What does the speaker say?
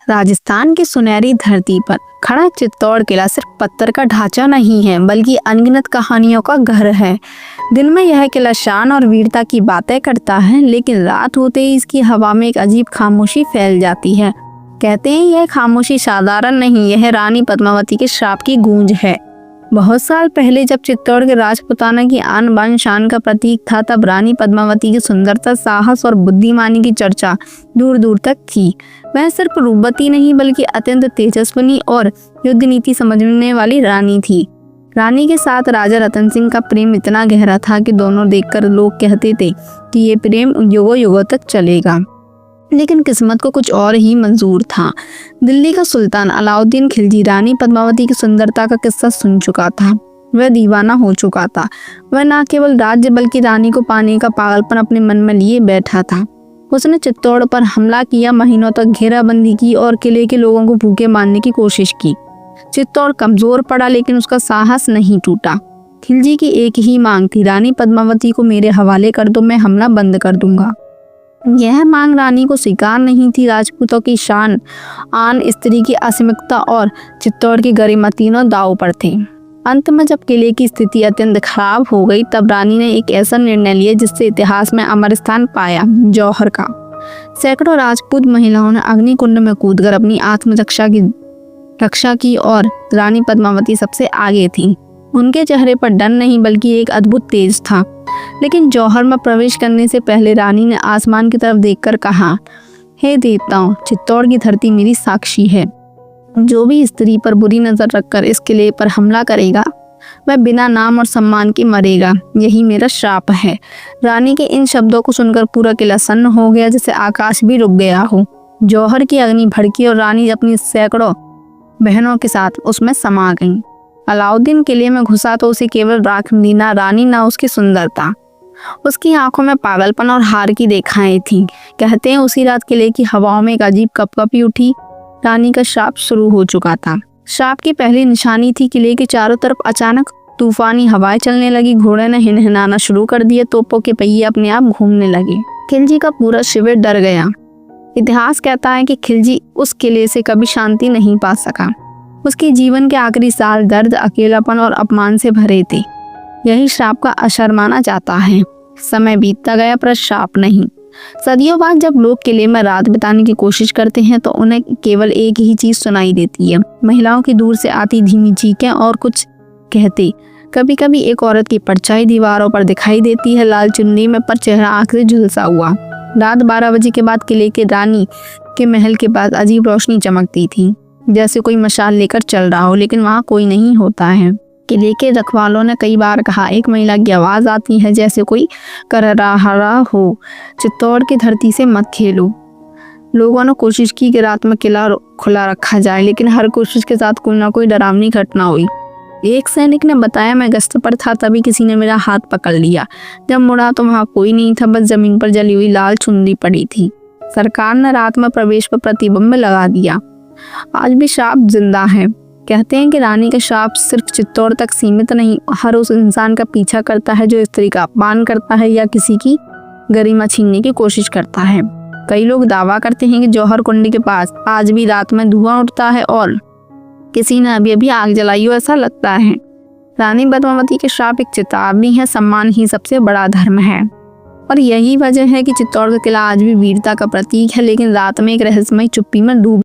राजस्थान की सुनहरी धरती पर खड़ा चित्तौड़ किला सिर्फ पत्थर का ढांचा नहीं है, बल्कि अनगिनत कहानियों का घर है। दिन में यह किला शान और वीरता की बातें करता है, लेकिन रात होते ही इसकी हवा में एक अजीब खामोशी फैल जाती है। कहते हैं यह खामोशी साधारण नहीं, यह रानी पद्मावती के श्राप की गूंज है। बहुत साल पहले जब चित्तौड़ के राजपुताना की आन बान शान का प्रतीक था, तब रानी पद्मावती की सुंदरता, साहस और बुद्धिमानी की चर्चा दूर दूर तक थी। वह सिर्फ रूपवती नहीं, बल्कि अत्यंत तेजस्विनी और युद्ध नीति समझने वाली रानी थी। रानी के साथ राजा रतन सिंह का प्रेम इतना गहरा था कि दोनों देखकर लोग कहते थे कि ये प्रेम युगों युगों तक चलेगा। लेकिन किस्मत को कुछ और ही मंजूर था। दिल्ली का सुल्तान अलाउद्दीन खिलजी रानी पद्मावती की सुंदरता का किस्सा सुन चुका था। वह दीवाना हो चुका था। वह न केवल राज्य बल्कि रानी को पाने का पागलपन अपने मन में लिए बैठा था। उसने चित्तौड़ पर हमला किया, महीनों तक घेराबंदी की और किले के लोगों को भूखे मारने की कोशिश की। चित्तौड़ कमजोर पड़ा, लेकिन उसका साहस नहीं टूटा। खिलजी की एक ही मांग थी, रानी पद्मावती को मेरे हवाले कर दो, मैं हमला बंद कर दूंगा। यह मांग रानी को स्वीकार नहीं थी। राजपूतों की शान, आन, स्त्री की असीमितता और चित्तौड़ की गरिमा तीनों दांव पर थे। अंत में जब किले की स्थिति अत्यंत खराब हो गई, तब रानी ने एक ऐसा निर्णय लिया जिससे इतिहास में अमर स्थान पाया, जौहर का। सैकड़ों राजपूत महिलाओं ने अग्निकुंड में कूदकर अपनी रक्षा की और रानी पद्मावती सबसे आगे थी। उनके चेहरे पर डर नहीं, बल्कि एक अद्भुत तेज था। लेकिन जौहर में प्रवेश करने से पहले रानी ने आसमान की तरफ देखकर कहा, हे देवताओं, चित्तौड़ की धरती मेरी साक्षी है। जो भी स्त्री पर बुरी नजर रखकर इस किले पर हमला करेगा, वह बिना नाम और सम्मान के मरेगा। यही मेरा श्राप है। रानी के इन शब्दों को सुनकर पूरा किला सन्न हो गया, जैसे आकाश भी रुक गया हो। जौहर की अग्नि भड़की और रानी अपनी सैकड़ों बहनों के साथ उसमें समा गई। अलाउद्दीन किले में घुसा तो उसे केवल राख मिली, ना रानी ना उसकी सुंदरता। उसकी आंखों में पागलपन और हार की रेखाएं थीं। कहते हैं उसी रात किले की हवाओं में एक अजीब कपकपी उठी। रानी का श्राप शुरू हो चुका था। श्राप की पहली निशानी थी, किले के चारों तरफ अचानक तूफानी हवाएं चलने लगी। घोड़े ने हिनहिनाना शुरू कर दिए, तोपों के पहिए अपने आप घूमने लगे। खिलजी का पूरा शिविर डर गया। इतिहास कहता है कि खिलजी उस किले से कभी शांति नहीं पा सका। उसके जीवन के आखिरी साल दर्द, अकेलापन और अपमान से भरे थे। यही श्राप का असर माना जाता है। समय बीतता गया, पर श्राप नहीं। सदियों बाद जब लोग किले में रात बिताने की कोशिश करते हैं, तो उन्हें केवल एक ही चीज सुनाई देती है, महिलाओं की दूर से आती धीमी चीखें और कुछ कहते। कभी कभी एक औरत की परछाई दीवारों पर दिखाई देती है, लाल चुन्नी में, पर चेहरा आंख से झुलसा हुआ। रात 12 बजे के बाद किले के रानी के महल के पास अजीब रोशनी चमकती थी, जैसे कोई मशाल लेकर चल रहा हो, लेकिन वहाँ कोई नहीं होता है। किले के रखवालों ने कई बार कहा, एक महिला की आवाज आती है, जैसे कोई कर रहा हो, चित्तौड़ की धरती से मत खेलो। लोगों ने कोशिश की कि रात में किला खुला रखा जाए, लेकिन हर कोशिश के साथ कोई ना कोई डरावनी घटना हुई। एक सैनिक ने बताया, मैं गश्त पर था, तभी किसी ने मेरा हाथ पकड़ लिया। जब मुड़ा तो वहाँ कोई नहीं था, बस जमीन पर जली हुई लाल चुनरी पड़ी थी। सरकार ने रात में प्रवेश पर प्रतिबंध लगा दिया। आज भी श्राप जिंदा है। कहते हैं कि रानी का श्राप सिर्फ चित्तौड़ तक सीमित नहीं, हर उस इंसान का पीछा करता है जो स्त्री का अपमान करता है या किसी की गरिमा छीनने की कोशिश करता है। कई लोग दावा करते हैं कि जौहर कुंड के पास आज भी रात में धुआं उठता है और किसी ने अभी अभी आग जलाई हो, ऐसा लगता है। रानी पद्मावती के श्राप एक चेतावनी है, सम्मान ही सबसे बड़ा धर्म है। और यही वजह है कि चित्तौड़ का किला आज भी वीरता का प्रतीक है, लेकिन रात में एक रहस्यमय चुप्पी में डूब